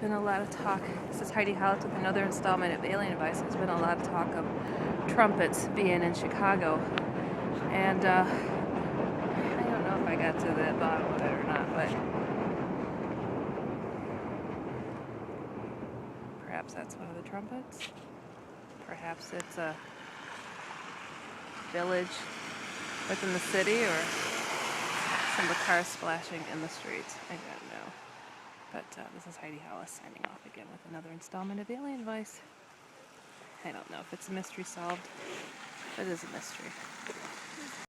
been a lot of talk. This is Heidi Hollis with another installment of Alien Advice. There's been a lot of talk of trumpets being in Chicago. And I don't know if I got to the bottom of it or not, but perhaps that's one of the trumpets. Perhaps it's a village within the city, or some of the cars splashing in the streets. I don't know. But this is Heidi Hollis signing off again with another installment of Alien Advice. I don't know if it's a mystery solved, but it is a mystery.